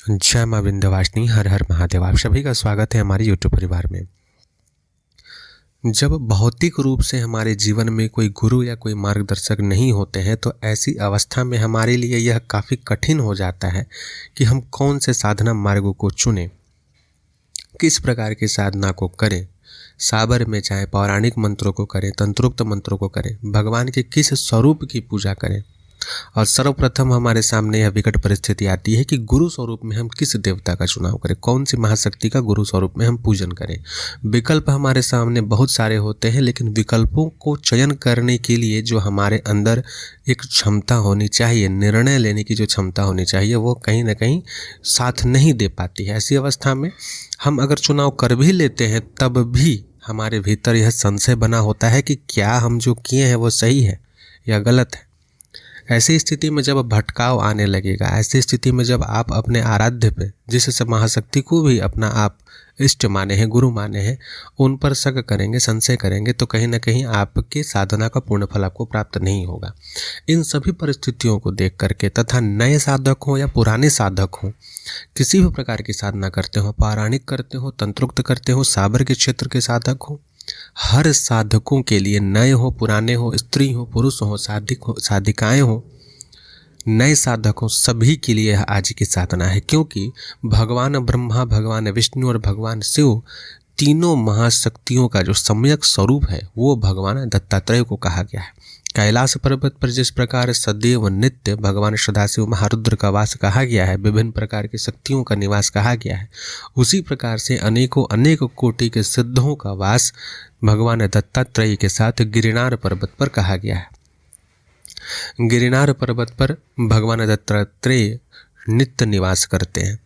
जय मां विंध्यवासिनी, हर हर महादेव। आप सभी का स्वागत है हमारे यूट्यूब परिवार में। जब भौतिक रूप से हमारे जीवन में कोई गुरु या कोई मार्गदर्शक नहीं होते हैं तो ऐसी अवस्था में हमारे लिए यह काफ़ी कठिन हो जाता है कि हम कौन से साधना मार्गों को चुनें, किस प्रकार की साधना को करें। साबर में चाहे पौराणिक मंत्रों को करें, तंत्रोक्त मंत्रों को करें, भगवान के किस स्वरूप की पूजा करें। और सर्वप्रथम हमारे सामने यह विकट परिस्थिति आती है कि गुरु स्वरूप में हम किस देवता का चुनाव करें, कौन सी महाशक्ति का गुरु स्वरूप में हम पूजन करें। विकल्प हमारे सामने बहुत सारे होते हैं, लेकिन विकल्पों को चयन करने के लिए जो हमारे अंदर एक क्षमता होनी चाहिए, निर्णय लेने की जो क्षमता होनी चाहिए, वो कहीं ना कहीं साथ नहीं दे पाती है। ऐसी अवस्था में हम अगर चुनाव कर भी लेते हैं तब भी हमारे भीतर यह संशय बना होता है कि क्या हम जो किए हैं वो सही है या गलत है। ऐसी स्थिति में जब भटकाव आने लगेगा, ऐसी स्थिति में जब आप अपने आराध्य पे, जिस महाशक्ति को भी अपना आप इष्ट माने हैं, गुरु माने हैं, उन पर शक करेंगे, संशय करेंगे, तो कहीं ना कहीं आपके साधना का पूर्ण फल आपको प्राप्त नहीं होगा। इन सभी परिस्थितियों को देख करके, तथा नए साधक हों या पुराने साधक हों, किसी भी प्रकार की साधना करते हो, पौराणिक करते हो, तंत्रोक्त करते हो, साबर के क्षेत्र के साधक हो, हर साधकों के लिए, नए हो पुराने हो, स्त्री हो पुरुष हो, साधिक हो साधिकाएं हो, नए साधक हो, सभी के लिए यह आज की साधना है। क्योंकि भगवान ब्रह्मा, भगवान विष्णु और भगवान शिव, तीनों महाशक्तियों का जो सम्यक स्वरूप है वो भगवान दत्तात्रेय को कहा गया है। कैलाश पर्वत पर जिस प्रकार सदैव नित्य भगवान सदाशिव महारुद्र का वास कहा गया है, विभिन्न प्रकार की शक्तियों का निवास कहा गया है, उसी प्रकार से अनेकों अनेक कोटि के सिद्धों का वास भगवान दत्तात्रेय के साथ गिरिनार पर्वत पर कहा गया है। गिरिनार पर्वत पर भगवान दत्तात्रेय नित्य निवास करते हैं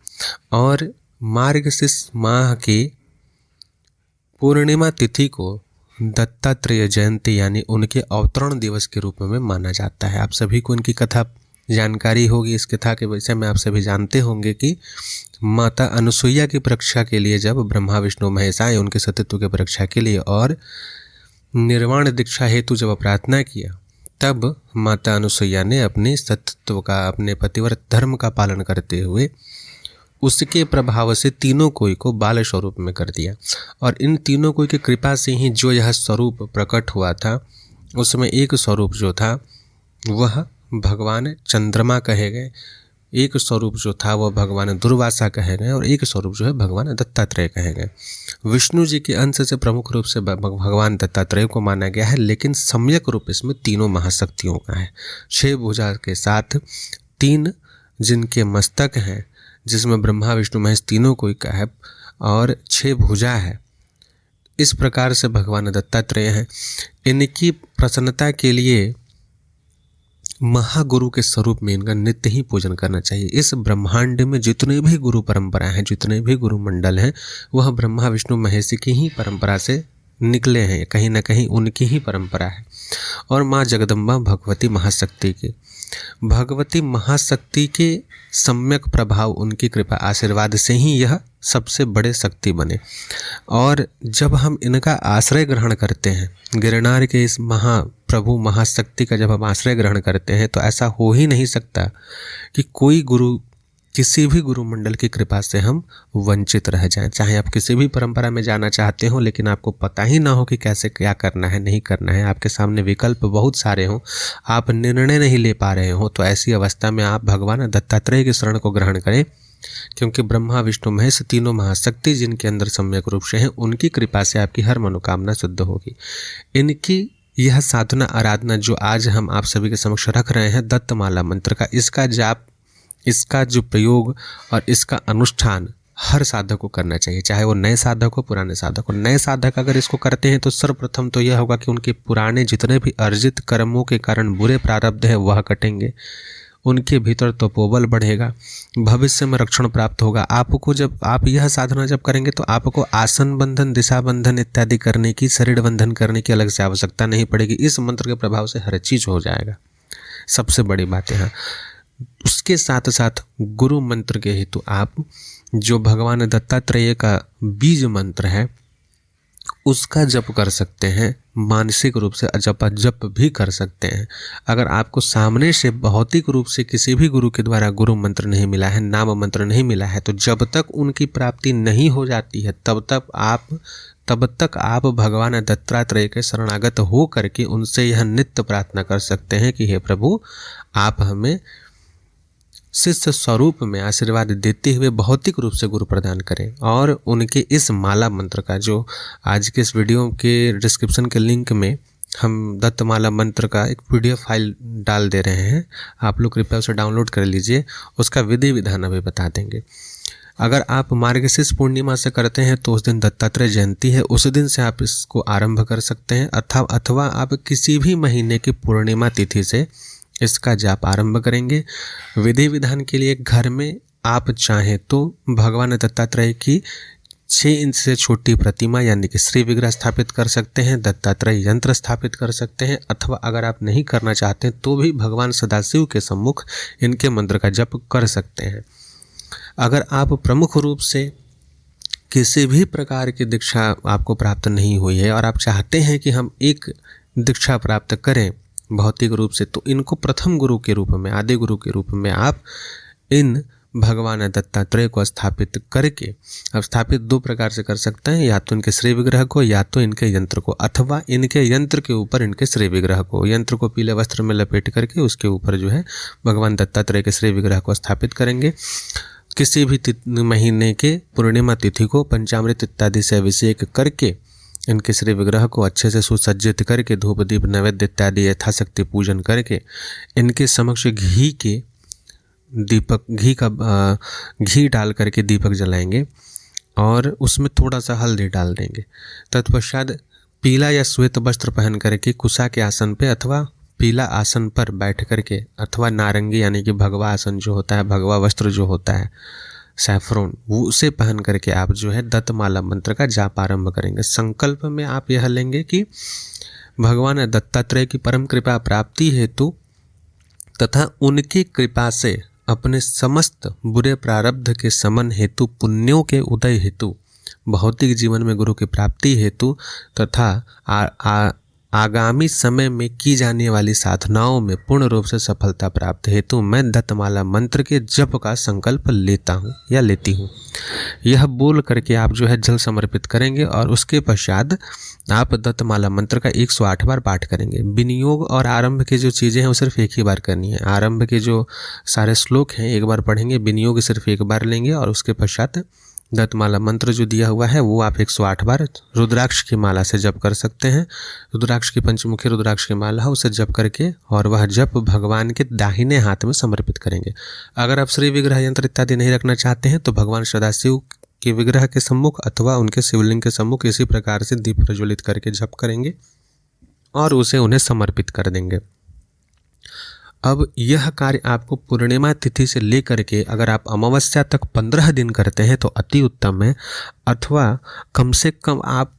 और मार्गशीर्ष माह के पूर्णिमा तिथि को दत्तात्रेय जयंती यानी उनके अवतरण दिवस के रूप में माना जाता है। आप सभी को इनकी कथा जानकारी होगी। इस कथा के विषय में आप सभी जानते होंगे कि माता अनुसुईया की परीक्षा के लिए जब ब्रह्मा विष्णु महेश आए उनके सतीत्व की परीक्षा के लिए और निर्वाण दीक्षा हेतु जब प्रार्थना किया, तब माता अनुसुईया ने अपने सतीत्व का, अपने पतिव्रत धर्म का पालन करते हुए उसके प्रभाव से तीनों कोई को बाल स्वरूप में कर दिया। और इन तीनों कोई की कृपा से ही जो यह स्वरूप प्रकट हुआ था, उसमें एक स्वरूप जो था वह भगवान चंद्रमा कहे गए, एक स्वरूप जो था वह भगवान दुर्वासा कहे गए और एक स्वरूप जो है भगवान दत्तात्रेय कहे गए। विष्णु जी के अंश से प्रमुख रूप से भगवान दत्तात्रेय को माना गया है, लेकिन सम्यक रूप इसमें तीनों महाशक्तियों का है। 6 भुजा के साथ 3 जिनके मस्तक हैं, जिसमें ब्रह्मा विष्णु महेश तीनों कोई का है और 6 भुजा है। इस प्रकार से भगवान दत्तात्रेय हैं। इनकी प्रसन्नता के लिए महागुरु के स्वरूप में इनका नित्य ही पूजन करना चाहिए। इस ब्रह्मांड में जितने भी गुरु परंपरा हैं, जितने भी गुरु मंडल हैं, वह ब्रह्मा विष्णु महेश की ही परंपरा से निकले हैं, कहीं ना कहीं उनकी ही परंपरा है। और माँ जगदम्बा भगवती महाशक्ति के, भगवती महाशक्ति के सम्यक प्रभाव, उनकी कृपा आशीर्वाद से ही यह सबसे बड़े शक्ति बने। और जब हम इनका आश्रय ग्रहण करते हैं, गिरनार के इस महाप्रभु महाशक्ति का जब हम आश्रय ग्रहण करते हैं, तो ऐसा हो ही नहीं सकता कि कोई गुरु, किसी भी गुरु मंडल की कृपा से हम वंचित रह जाएं। चाहे आप किसी भी परंपरा में जाना चाहते हो, लेकिन आपको पता ही ना हो कि कैसे क्या करना है, नहीं करना है, आपके सामने विकल्प बहुत सारे हों, आप निर्णय नहीं ले पा रहे हो, तो ऐसी अवस्था में आप भगवान दत्तात्रेय के शरण को ग्रहण करें। क्योंकि ब्रह्मा विष्णु महेश तीनों महाशक्ति जिनके अंदर सम्यक रूप से हैं, उनकी कृपा से आपकी हर मनोकामना सिद्ध होगी। इनकी यह साधना आराधना जो आज हम आप सभी के समक्ष रख रहे हैं, दत्तमाला मंत्र का, इसका जाप, इसका जो प्रयोग और इसका अनुष्ठान हर साधक को करना चाहिए, चाहे वो नए साधक हो पुराने साधक हो। नए साधक अगर इसको करते हैं तो सर्वप्रथम तो यह होगा कि उनके पुराने जितने भी अर्जित कर्मों के कारण बुरे प्रारब्ध है वह कटेंगे, उनके भीतर तपोबल बढ़ेगा, भविष्य में रक्षण प्राप्त होगा। आपको जब आप यह साधना जब करेंगे तो आपको आसन बंधन, दिशा बंधन इत्यादि करने की, शरीर बंधन करने की अलग से आवश्यकता नहीं पड़ेगी। इस मंत्र के प्रभाव से हर चीज हो जाएगा। सबसे बड़ी बात है। उसके साथ साथ गुरु मंत्र के हेतु आप जो भगवान दत्तात्रेय का बीज मंत्र है उसका जप कर सकते हैं, मानसिक रूप से जप भी कर सकते हैं। अगर आपको सामने से भौतिक रूप से किसी भी गुरु के द्वारा गुरु मंत्र नहीं मिला है, नाम मंत्र नहीं मिला है, तो जब तक उनकी प्राप्ति नहीं हो जाती है तब तक आप भगवान दत्तात्रेय के शरणागत हो करके उनसे यह नित्य प्रार्थना कर सकते हैं कि हे प्रभु, आप हमें शिष्य स्वरूप में आशीर्वाद देते हुए भौतिक रूप से गुरु प्रदान करें। और उनके इस माला मंत्र का, जो आज के इस वीडियो के डिस्क्रिप्शन के लिंक में हम दत्तमाला मंत्र का एक PDF फाइल डाल दे रहे हैं, आप लोग कृपया उसे डाउनलोड कर लीजिए। उसका विधि विधान अभी बता देंगे। अगर आप मार्गशीर्ष पूर्णिमा से करते हैं तो उस दिन दत्तात्रेय जयंती है, उस दिन से आप इसको आरंभ कर सकते हैं, अथवा आप किसी भी महीने की पूर्णिमा तिथि से इसका जाप आरंभ करेंगे। विधि विधान के लिए घर में आप चाहें तो भगवान दत्तात्रेय की 6 इंच से छोटी प्रतिमा यानी कि श्री विग्रह स्थापित कर सकते हैं, दत्तात्रेय यंत्र स्थापित कर सकते हैं, अथवा अगर आप नहीं करना चाहते तो भी भगवान सदाशिव के सम्मुख इनके मंत्र का जप कर सकते हैं। अगर आप प्रमुख रूप से किसी भी प्रकार की दीक्षा आपको प्राप्त नहीं हुई है और आप चाहते हैं कि हम एक दीक्षा प्राप्त करें भौतिक रूप से, तो इनको प्रथम गुरु के रूप में, आदि गुरु के रूप में आप इन भगवान दत्तात्रेय को स्थापित करके, अब स्थापित 2 प्रकार से कर सकते हैं, या तो इनके श्री विग्रह को या तो इनके यंत्र को, अथवा इनके यंत्र के ऊपर इनके श्री विग्रह को, यंत्र को पीले वस्त्र में लपेट करके उसके ऊपर जो है भगवान दत्तात्रेय के श्री विग्रह को स्थापित करेंगे। किसी भी महीने के पूर्णिमा तिथि को पंचामृत इत्यादि से अभिषेक करके इनके श्री विग्रह को अच्छे से सुसज्जित करके धूप दीप नैवेद्य इत्यादि यथाशक्ति पूजन करके इनके समक्ष घी डाल करके दीपक जलाएंगे और उसमें थोड़ा सा हल्दी डाल देंगे। तत्पश्चात पीला या श्वेत वस्त्र पहन करके कुशा के आसन पे अथवा पीला आसन पर बैठ करके, अथवा नारंगी यानी कि भगवा आसन जो होता है, भगवा वस्त्र जो होता है सैफरोन, वो उसे पहन करके आप जो है दत्तमाला मंत्र का जाप आरंभ करेंगे। संकल्प में आप यह लेंगे कि भगवान दत्तात्रेय की परम कृपा प्राप्ति हेतु तथा उनकी कृपा से अपने समस्त बुरे प्रारब्ध के समन हेतु, पुण्यों के उदय हेतु, भौतिक जीवन में गुरु की प्राप्ति हेतु तथा आगामी समय में की जाने वाली साधनाओं में पूर्ण रूप से सफलता प्राप्त हेतु मैं दत्तमाला मंत्र के जप का संकल्प लेता हूँ या लेती हूँ। यह बोल करके आप जो है जल समर्पित करेंगे और उसके पश्चात आप दत्तमाला मंत्र का 108 बार पाठ करेंगे। विनियोग और आरंभ की जो चीज़ें हैं वो सिर्फ एक ही बार करनी है। आरंभ के जो सारे श्लोक हैं एक बार पढ़ेंगे, विनियोग सिर्फ एक बार लेंगे और उसके पश्चात दत्तमाला मंत्र जो दिया हुआ है वो आप 108 बार रुद्राक्ष की माला से जप कर सकते हैं। रुद्राक्ष की पंचमुखी रुद्राक्ष की माला है उसे जप करके और वह जप भगवान के दाहिने हाथ में समर्पित करेंगे। अगर आप श्री विग्रह यंत्र इत्यादि नहीं रखना चाहते हैं तो भगवान सदाशिव के विग्रह के सम्मुख अथवा उनके शिवलिंग के सम्मुख इसी प्रकार से दीप प्रज्वलित करके जप करेंगे और उसे उन्हें समर्पित कर देंगे। अब यह कार्य आपको पूर्णिमा तिथि से लेकर के अगर आप अमावस्या तक 15 दिन करते हैं तो अति उत्तम है, अथवा कम से कम आप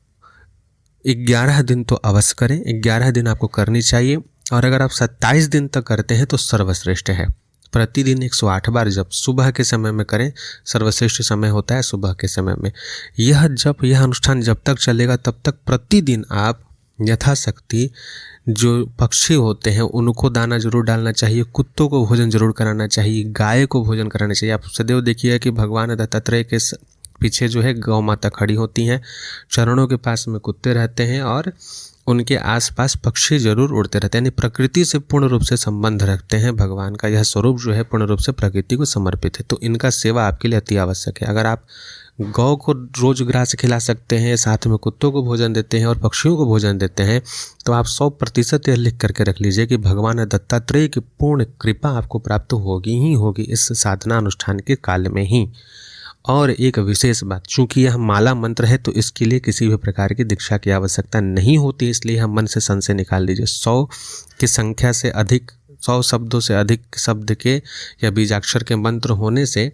11 दिन तो अवश्य करें, 11 दिन आपको करनी चाहिए। और अगर आप 27 दिन तक करते हैं तो सर्वश्रेष्ठ है। प्रतिदिन 108 बार जप सुबह के समय में करें, सर्वश्रेष्ठ समय होता है सुबह के समय में। यह जप, यह अनुष्ठान जब तक चलेगा तब तक प्रतिदिन आप यथाशक्ति जो पक्षी होते हैं उनको दाना जरूर डालना चाहिए, कुत्तों को भोजन जरूर कराना चाहिए, गाय को भोजन कराना चाहिए। आप सदैव देखिए कि भगवान दत्तात्रेय के पीछे जो है गौ माता खड़ी होती हैं, चरणों के पास में कुत्ते रहते हैं और उनके आसपास पक्षी जरूर उड़ते रहते हैं, यानी प्रकृति से पूर्ण रूप से संबंध रखते हैं। भगवान का यह स्वरूप जो है पूर्ण रूप से प्रकृति को समर्पित है, तो इनका सेवा आपके लिए अति आवश्यक है। अगर आप गौ को रोज ग्रास खिला सकते हैं, साथ में कुत्तों को भोजन देते हैं और पक्षियों को भोजन देते हैं, तो आप 100% यह लिख करके रख लीजिए कि भगवान दत्तात्रेय की पूर्ण कृपा आपको प्राप्त होगी ही होगी इस साधना अनुष्ठान के काल में ही। और एक विशेष बात, चूंकि यह माला मंत्र है तो इसके लिए किसी भी प्रकार की दीक्षा की आवश्यकता नहीं होती, इसलिए हम मन से संशय निकाल दीजिए। 100 की संख्या से अधिक, 100 शब्दों से अधिक शब्द के या बीजाक्षर के मंत्र होने से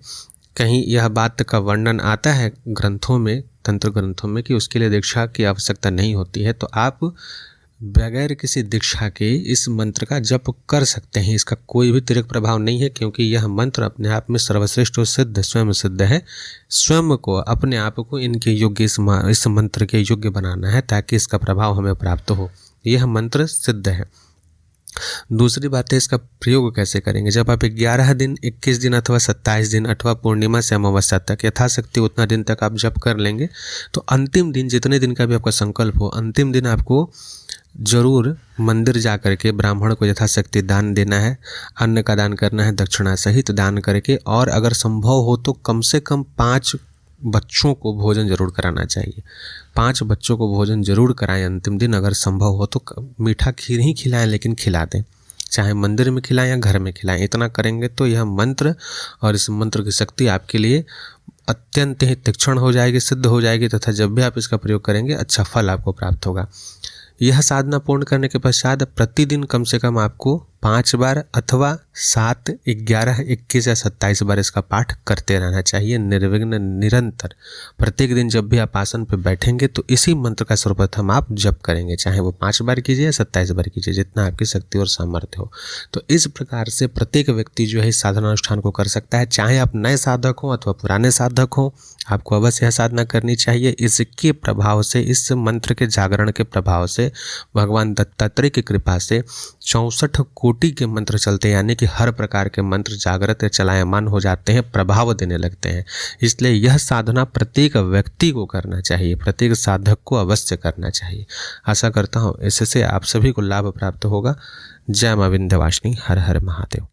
कहीं यह बात का वर्णन आता है ग्रंथों में, तंत्र ग्रंथों में, कि उसके लिए दीक्षा की आवश्यकता नहीं होती है। तो आप बगैर किसी दीक्षा के इस मंत्र का जप कर सकते हैं। इसका कोई भी अतिरिक्त प्रभाव नहीं है, क्योंकि यह मंत्र अपने आप में सर्वश्रेष्ठ और सिद्ध स्वयं सिद्ध है। स्वयं को, अपने आप को इनके योग्य, इस मंत्र के योग्य बनाना है ताकि इसका प्रभाव हमें प्राप्त हो। यह मंत्र सिद्ध है। दूसरी बात है, इसका प्रयोग कैसे करेंगे। जब आप 11 दिन, 21 दिन अथवा 27 दिन अथवा पूर्णिमा से अमावस्या तक यथाशक्ति उतना दिन तक आप जप कर लेंगे, तो अंतिम दिन, जितने दिन का भी आपका संकल्प हो, अंतिम दिन आपको जरूर मंदिर जा करके ब्राह्मण को यथाशक्ति दान देना है, अन्न का दान करना है, दक्षिणा सहित दान करके, और अगर संभव हो तो कम से कम 5 बच्चों को भोजन जरूर कराना चाहिए। 5 बच्चों को भोजन जरूर कराएं अंतिम दिन। अगर संभव हो तो मीठा खीर ही खिलाएं, लेकिन खिला दें, चाहे मंदिर में खिलाएं या घर में खिलाएं। इतना करेंगे तो यह मंत्र और इस मंत्र की शक्ति आपके लिए अत्यंत ही तीक्ष्ण हो जाएगी, सिद्ध हो जाएगी, तथा जब भी आप इसका प्रयोग करेंगे अच्छा फल आपको प्राप्त होगा। यह साधना पूर्ण करने के पश्चात प्रतिदिन कम से कम आपको 5 बार अथवा 7, 11, 21 या 27 बार इसका पाठ करते रहना चाहिए, निर्विघ्न, निरंतर। प्रत्येक दिन जब भी आप आसन पर बैठेंगे तो इसी मंत्र का सर्वप्रथम आप जप करेंगे, चाहे वो 5 बार कीजिए या 27 बार कीजिए, जितना आपकी शक्ति और सामर्थ्य हो। तो इस प्रकार से प्रत्येक व्यक्ति जो है इस साधना अनुष्ठान को कर सकता है, चाहे आप नए साधक हों अथवा पुराने साधक हों, आपको अवश्य यह साधना करनी चाहिए। इसके प्रभाव से, इस मंत्र के जागरण के प्रभाव से, भगवान दत्तात्रेय की कृपा से 64 कोटि के मंत्र चलते हैं, यानी कि हर प्रकार के मंत्र जागृत या चलायमान हो जाते हैं, प्रभाव देने लगते हैं। इसलिए यह साधना प्रत्येक व्यक्ति को करना चाहिए, प्रत्येक साधक को अवश्य करना चाहिए। आशा करता हूँ इससे आप सभी को लाभ प्राप्त होगा। जय मां विंध्यवासिनी। हर हर महादेव।